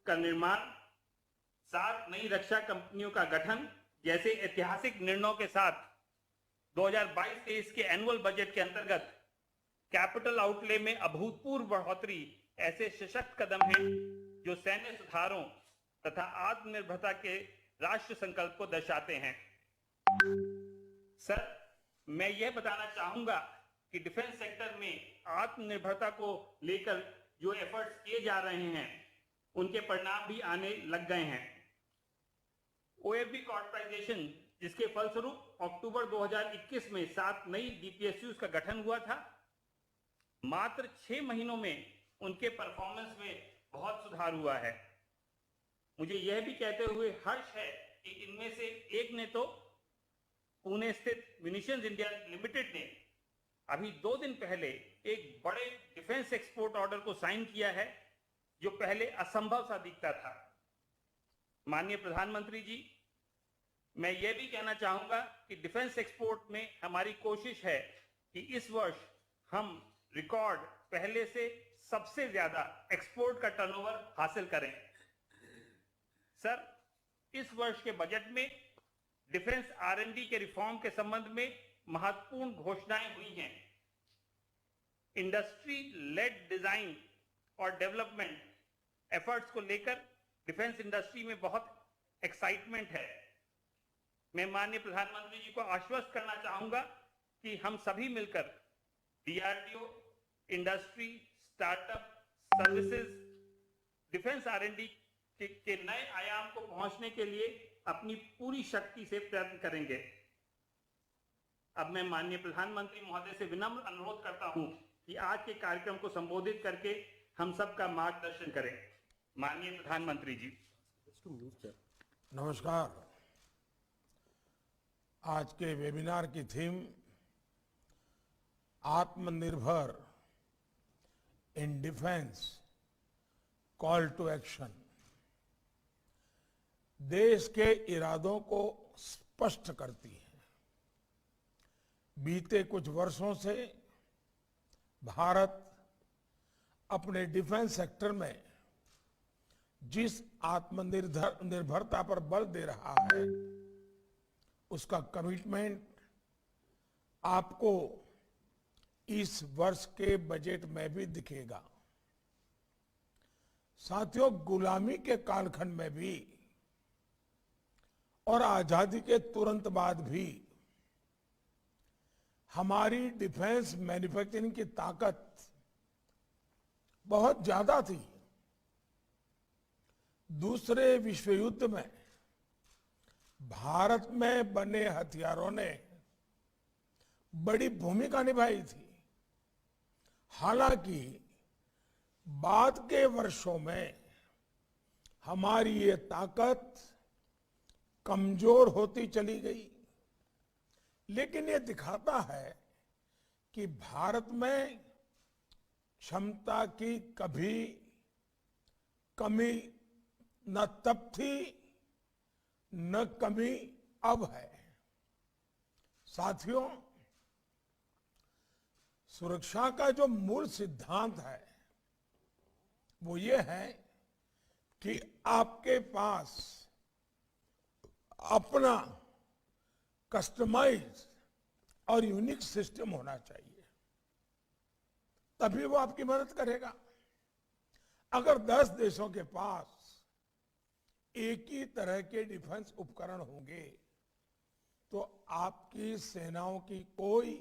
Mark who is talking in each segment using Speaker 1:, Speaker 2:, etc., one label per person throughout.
Speaker 1: का निर्माण, 7 नई रक्षा कंपनियों का गठन जैसे ऐतिहासिक निर्णयों के साथ 2022-23 के एनुअल बजट के अंतर्गत कैपिटल आउटले में अभूतपूर्व बढ़ोतरी ऐसे सशक्त कदम हैं जो सैन्य सुधारों तथा आत्मनिर्भरता के राष्ट्र संकल्प को दर्शाते हैं। सर, मैं यह बताना चाहूंगा कि डिफेंस सेक्टर में आत्मनिर्भरता को लेकर जो एफर्ट्स किए जा रहे हैं उनके परिणाम भी आने लग गए हैं। ओएफबी कॉर्पोरेटाइजेशन, जिसके फलस्वरूप अक्टूबर 2021 में 7 नई डीपीएसयूज का गठन हुआ था, मात्र 6 महीनों में उनके परफॉर्मेंस में बहुत सुधार हुआ है। मुझे यह भी कहते हुए हर्ष है कि इनमें से एक ने तो पुणे स्थित म्यूनिशंस इंडिया लिमिटेड ने अभी 2 दिन पहले एक बड़े डिफेंस एक्सपोर्ट ऑर्डर को साइन किया है, जो पहले असंभव सा दिखता था। माननीय प्रधानमंत्री जी, मैं यह भी कहना चाहूंगा कि डिफेंस एक्सपोर्ट में हमारी कोशिश है कि इस वर्ष हम रिकॉर्ड पहले से सबसे ज्यादा एक्सपोर्ट का टर्नओवर हासिल करें। सर, इस वर्ष के बजट में डिफेंस आर&डी के रिफॉर्म के संबंध में महत्वपूर्ण घोषणाएं हुई हैं। इंडस्ट्री लेड डिजाइन और डेवलपमेंट एफर्ट्स को लेकर डिफेंस इंडस्ट्री में बहुत एक्साइटमेंट है। मैं माननीय प्रधानमंत्री जी को आश्वस्त करना चाहूंगा कि हम सभी मिलकर DRDO, industry, startup, services, defence R&D के नए आयाम को पहुंचने के लिए अपनी पूरी शक्ति से प्रयत्न करेंगे। अब मैं माननीय प्रधानमंत्री महोदय से विनम्र अनुरोध करता हूं कि आज के कार्यक्रम को संबोधित करके हम सबका मार्गदर्शन करें। माननीय प्रधानमंत्री जी।
Speaker 2: नमस्कार। आज के वेबिनार की थीम आत्मनिर्भर in defence, call to action. देश के इरादों को स्पष्ट करती है। बीते कुछ वर्षों से भारत अपने डिफेंस सेक्टर में जिस आत्मनिर्भरता पर बल दे रहा है, उसका कमिटमेंट आपको इस वर्ष के बजट में भी दिखेगा। साथियों, गुलामी के कालखंड में भी और आजादी के तुरंत बाद भी हमारी डिफेंस मैन्युफैक्चरिंग की ताकत बहुत ज्यादा थी। दूसरे विश्व युद्ध में भारत में बने हथियारों ने बड़ी भूमिका निभाई थी। हालांकि बाद के वर्षों में हमारी ये ताकत कमजोर होती चली गई, लेकिन ये दिखाता है कि भारत में क्षमता की कभी कमी न तब थी न कमी अब है। साथियों, सुरक्षा का जो मूल सिद्धांत है वो ये है कि आपके पास अपना कस्टमाइज और यूनिक सिस्टम होना चाहिए, तभी वो आपकी मदद करेगा। अगर 10 देशों के पास एक ही तरह के डिफेंस उपकरण होंगे तो आपकी सेनाओं की कोई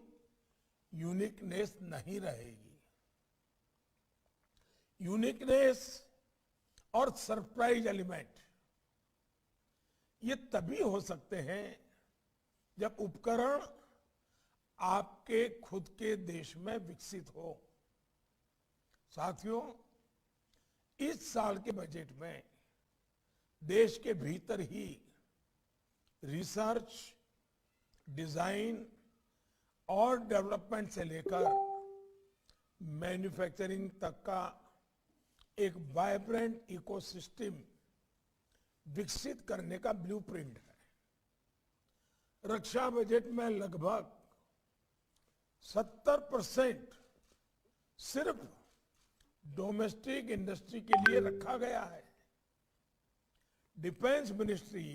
Speaker 2: यूनिकनेस नहीं रहेगी। यूनिकनेस और सरप्राइज एलिमेंट ये तभी हो सकते हैं जब उपकरण आपके खुद के देश में विकसित हो। साथियों, इस साल के बजट में देश के भीतर ही रिसर्च, डिजाइन और डेवलपमेंट से लेकर मैन्युफैक्चरिंग तक का एक वाइब्रेंट इकोसिस्टम विकसित करने का ब्लूप्रिंट है। रक्षा बजट में लगभग 70% सिर्फ डोमेस्टिक इंडस्ट्री के लिए रखा गया है। डिफेंस मिनिस्ट्री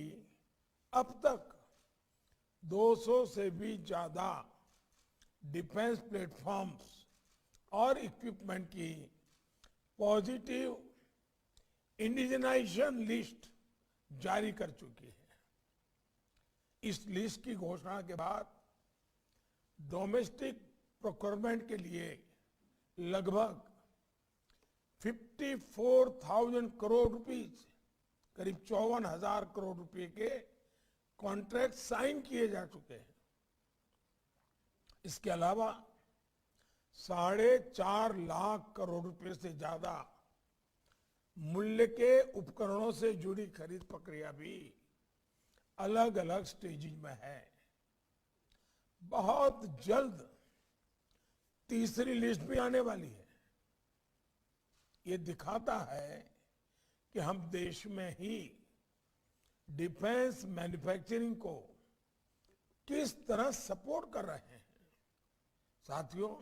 Speaker 2: अब तक 200 से भी ज्यादा डिफेंस प्लेटफॉर्म्स और इक्विपमेंट की पॉजिटिव इंडिजनाइजेशन लिस्ट जारी कर चुकी है। इस लिस्ट की घोषणा के बाद डोमेस्टिक प्रोक्योरमेंट के लिए लगभग 54,000 करोड़ रुपीस, करीब 54,000 करोड़ रुपए के कॉन्ट्रैक्ट साइन किए जा चुके हैं। इसके अलावा 4.5 लाख करोड़ रुपए से ज्यादा मूल्य के उपकरणों से जुड़ी खरीद प्रक्रिया भी अलग अलग स्टेजिंग में है। बहुत जल्द तीसरी लिस्ट भी आने वाली है। ये दिखाता है कि हम देश में ही डिफेंस मैन्युफैक्चरिंग को किस तरह सपोर्ट कर रहे हैं। साथियों,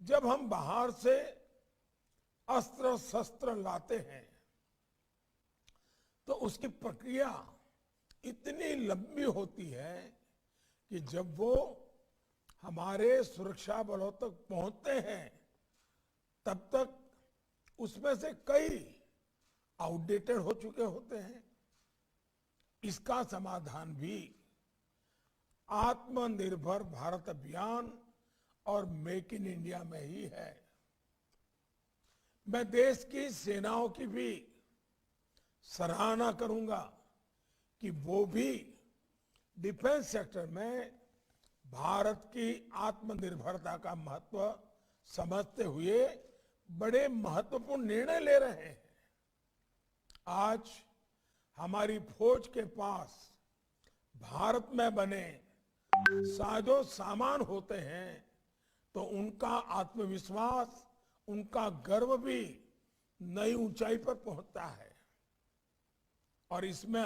Speaker 2: जब हम बाहर से अस्त्र शस्त्र लाते हैं तो उसकी प्रक्रिया इतनी लंबी होती है कि जब वो हमारे सुरक्षा बलों तक पहुंचते हैं तब तक उसमें से कई आउटडेटेड हो चुके होते हैं। इसका समाधान भी आत्मनिर्भर भारत अभियान और मेक इन इंडिया में ही है। मैं देश की सेनाओं की भी सराहना करूंगा कि वो भी डिफेंस सेक्टर में भारत की आत्मनिर्भरता का महत्व समझते हुए बड़े महत्वपूर्ण निर्णय ले रहे हैं। आज हमारी फौज के पास भारत में बने साजो सामान होते हैं तो उनका आत्मविश्वास, उनका गर्व भी नई ऊंचाई पर पहुंचता है। और इसमें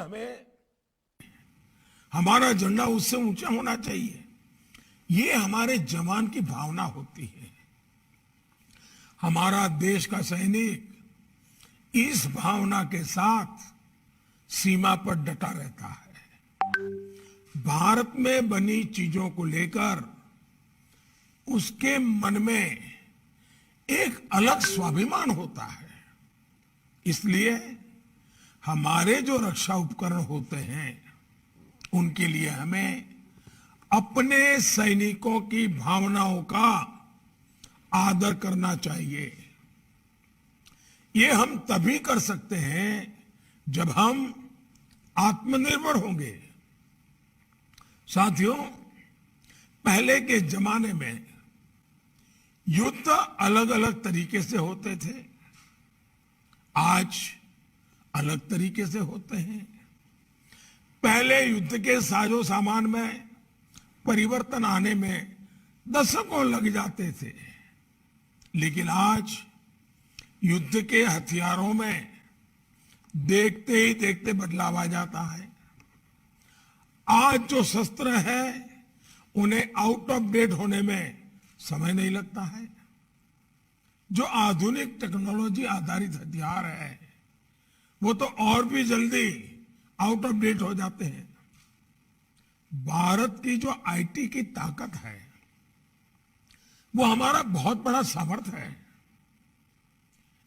Speaker 2: हमारा झंडा उससे ऊंचा होना चाहिए, ये हमारे जवान की भावना होती है। हमारा देश का सैनिक इस भावना के साथ सीमा पर डटा रहता है। भारत में बनी चीजों को लेकर उसके मन में एक अलग स्वाभिमान होता है। इसलिए हमारे जो रक्षा उपकरण होते हैं उनके लिए हमें अपने सैनिकों की भावनाओं का आदर करना चाहिए। ये हम तभी कर सकते हैं जब हम आत्मनिर्भर होंगे। साथियों, पहले के जमाने में युद्ध अलग अलग तरीके से होते थे, आज अलग तरीके से होते हैं। पहले युद्ध के साजो सामान में परिवर्तन आने में दशकों लग जाते थे, लेकिन आज युद्ध के हथियारों में देखते ही देखते बदलाव आ जाता है। आज जो शस्त्र है उन्हें आउट ऑफ डेट होने में समय नहीं लगता है। जो आधुनिक टेक्नोलॉजी आधारित हथियार है वो तो और भी जल्दी आउट ऑफ डेट हो जाते हैं। भारत की जो आईटी की ताकत है वो हमारा बहुत बड़ा सामर्थ्य है।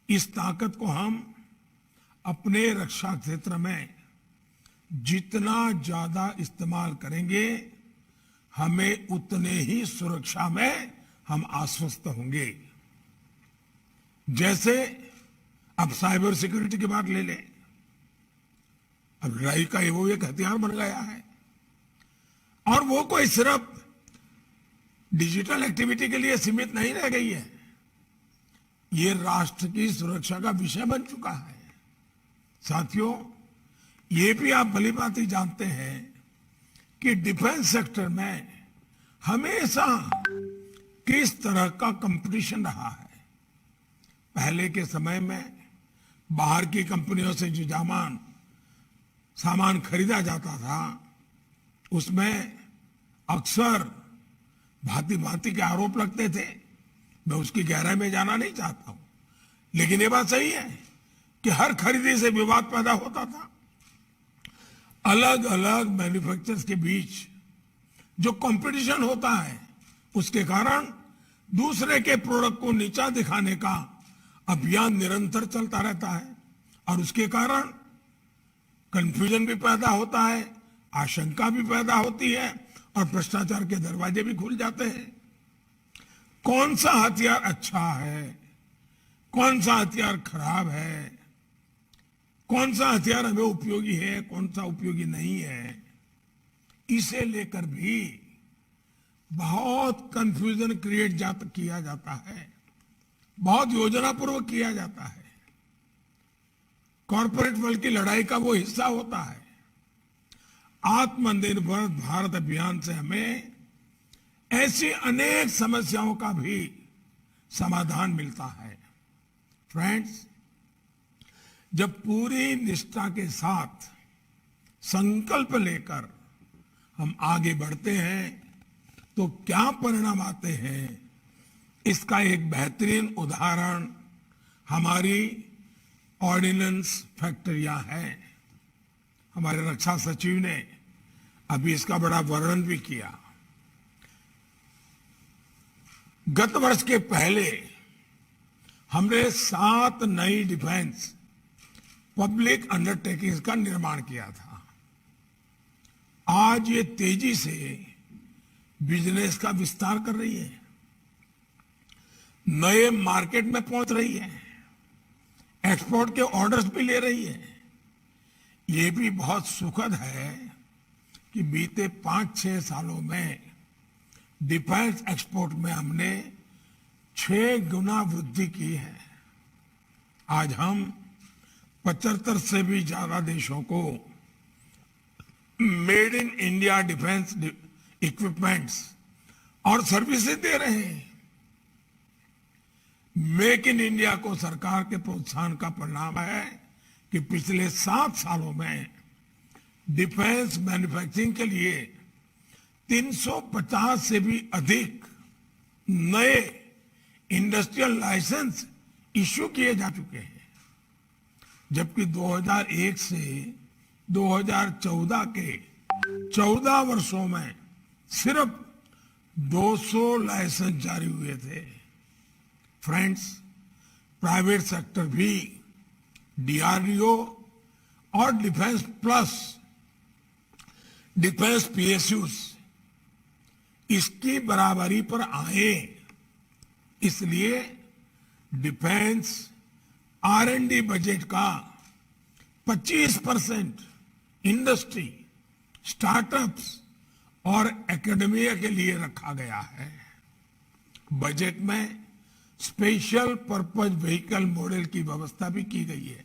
Speaker 2: इस ताकत को हम अपने रक्षा क्षेत्र में जितना ज्यादा इस्तेमाल करेंगे हमें उतने ही सुरक्षा में हम आश्वस्त होंगे। जैसे अब साइबर सिक्योरिटी की बात ले लें, अब लड़ाई का वो एक हथियार बन गया है और वो कोई सिर्फ डिजिटल एक्टिविटी के लिए सीमित नहीं रह गई है, ये राष्ट्र की सुरक्षा का विषय बन चुका है। साथियों, ये भी आप भली भांति जानते हैं कि डिफेंस सेक्टर में हमेशा किस तरह का कंपटीशन रहा है। पहले के समय में बाहर की कंपनियों से जो सामान खरीदा जाता था उसमें अक्सर भांति भांति के आरोप लगते थे। मैं उसकी गहराई में जाना नहीं चाहता हूं, लेकिन ये बात सही है कि हर खरीदी से विवाद पैदा होता था। अलग अलग मैन्युफैक्चरर्स के बीच जो कंपटीशन होता है, उसके कारण दूसरे के प्रोडक्ट को नीचा दिखाने का अभियान निरंतर चलता रहता है और उसके कारण कंफ्यूजन भी पैदा होता है, आशंका भी पैदा होती है और भ्रष्टाचार के दरवाजे भी खुल जाते हैं। कौन सा हथियार अच्छा है, कौन सा हथियार खराब है, कौन सा हथियार हमें उपयोगी है, कौन सा उपयोगी नहीं है, इसे लेकर भी बहुत कंफ्यूजन क्रिएट किया जाता है, बहुत योजनापूर्वक किया जाता है। कॉरपोरेट वर्ल्ड की लड़ाई का वो हिस्सा होता है। आत्मनिर्भर भारत अभियान से हमें ऐसी अनेक समस्याओं का भी समाधान मिलता है। फ्रेंड्स, जब पूरी निष्ठा के साथ संकल्प लेकर हम आगे बढ़ते हैं तो क्या परिणाम आते हैं, इसका एक बेहतरीन उदाहरण हमारी ऑर्डिनेंस फैक्ट्रियां हैं। हमारे रक्षा सचिव ने अभी इसका बड़ा वर्णन भी किया। गत वर्ष के पहले हमने 7 नई डिफेंस पब्लिक अंडरटेकिंग्स का निर्माण किया था। आज ये तेजी से बिजनेस का विस्तार कर रही है, नए मार्केट में पहुंच रही है, एक्सपोर्ट के ऑर्डर्स भी ले रही है। ये भी बहुत सुखद है कि बीते 5-6 सालों में डिफेंस एक्सपोर्ट में हमने 6 गुना वृद्धि की है। आज हम 75 से भी ज्यादा देशों को made in India defence equipments और सर्विसेज दे रहे हैं। मेक इन इंडिया को सरकार के प्रोत्साहन का परिणाम है कि पिछले 7 सालों में डिफेंस मैन्युफैक्चरिंग के लिए 350 से भी अधिक नए इंडस्ट्रियल लाइसेंस इश्यू किए जा चुके हैं, जबकि 2001 से 2014 के 14 वर्षों में सिर्फ 200 लाइसेंस जारी हुए थे। फ्रेंड्स, प्राइवेट सेक्टर भी डीआरडीओ और डिफेंस प्लस डिफेंस पीएसयूज इसकी बराबरी पर आए, इसलिए डिफेंस आर&डी बजट का 25% इंडस्ट्री, स्टार्टअप्स और एकेडमिया के लिए रखा गया है। बजट में स्पेशल पर्पज व्हीकल मॉडल की व्यवस्था भी की गई है।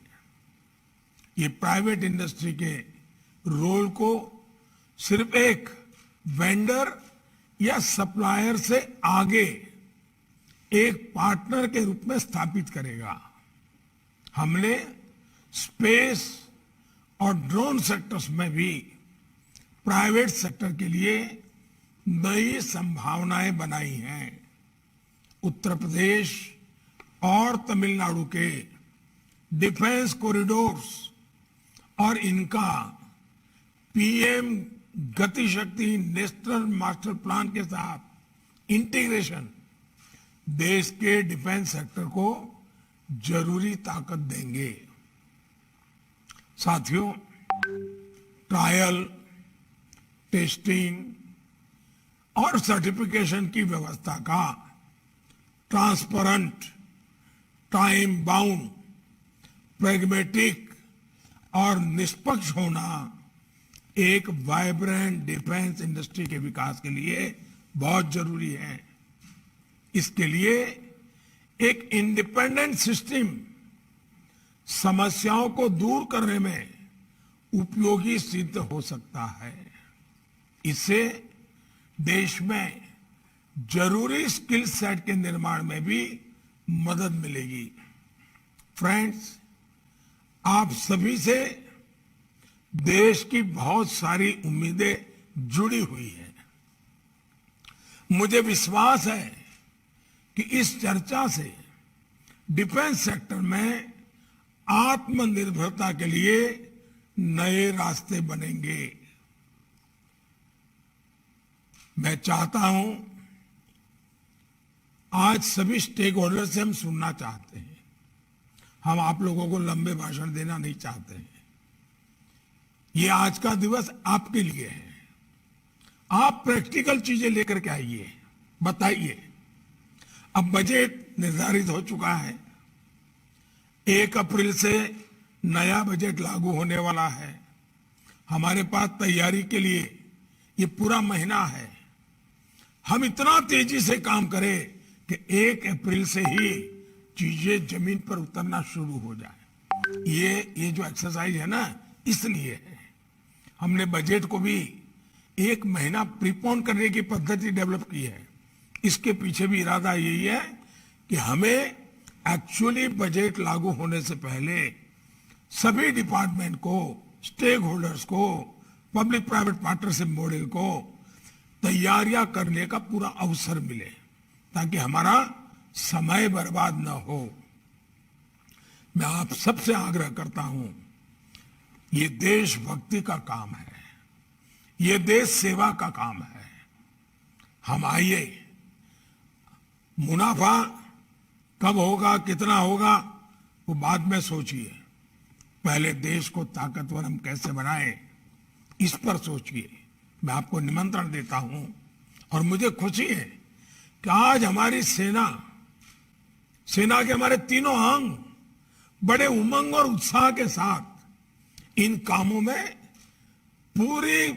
Speaker 2: ये प्राइवेट इंडस्ट्री के रोल को सिर्फ एक वेंडर या सप्लायर से आगे एक पार्टनर के रूप में स्थापित करेगा। हमने स्पेस और ड्रोन सेक्टर्स में भी प्राइवेट सेक्टर के लिए नई संभावनाएं बनाई हैं। उत्तर प्रदेश और तमिलनाडु के डिफेंस कॉरिडोर्स और इनका पीएम गति शक्ति नेशनल मास्टर प्लान के साथ इंटीग्रेशन देश के डिफेंस सेक्टर को जरूरी ताकत देंगे। साथियों, ट्रायल, टेस्टिंग और सर्टिफिकेशन की व्यवस्था का ट्रांसपेरेंट, टाइम बाउंड, प्रैग्मेटिक और निष्पक्ष होना एक वाइब्रेंट डिफेंस इंडस्ट्री के विकास के लिए बहुत जरूरी है। इसके लिए एक इंडिपेंडेंट सिस्टम समस्याओं को दूर करने में उपयोगी सिद्ध हो सकता है। इससे देश में जरूरी स्किल सेट के निर्माण में भी मदद मिलेगी। फ्रेंड्स, आप सभी से देश की बहुत सारी उम्मीदें जुड़ी हुई हैं। मुझे विश्वास है कि इस चर्चा से डिफेंस सेक्टर में आत्मनिर्भरता के लिए नए रास्ते बनेंगे। मैं चाहता हूं, आज सभी स्टेक होल्डर से हम सुनना चाहते हैं। हम आप लोगों को लंबे भाषण देना नहीं चाहते हैं। ये आज का दिवस आपके लिए है। आप प्रैक्टिकल चीजें लेकर के आइए, बताइए। अब बजट निर्धारित हो चुका है। 1 अप्रैल से नया बजट लागू होने वाला है। हमारे पास तैयारी के लिए ये पूरा महीना है। हम इतना तेजी से काम करें कि 1 अप्रैल से ही चीजें जमीन पर उतरना शुरू हो जाए। ये जो एक्सरसाइज है ना, इसलिए है। हमने बजट को भी 1 महीना प्रीपोन करने की पद्धति डेवलप की है। इसके पीछे भी इरादा यही है कि हमें एक्चुअली बजट लागू होने से पहले सभी डिपार्टमेंट को, स्टेक होल्डर्स को, पब्लिक प्राइवेट पार्टनरशिप मॉडल को तैयारियां करने का पूरा अवसर मिले, ताकि हमारा समय बर्बाद न हो। मैं आप सबसे आग्रह करता हूं, ये देशभक्ति का काम है, ये देश सेवा का काम है। हम आइए, मुनाफा कब होगा, कितना होगा, वो बाद में सोचिए। पहले देश को ताकतवर हम कैसे बनाएं, इस पर सोचिए। मैं आपको निमंत्रण देता हूं और मुझे खुशी है कि आज हमारी सेना के हमारे तीनों अंग बड़े उमंग और उत्साह के साथ इन कामों में पूरी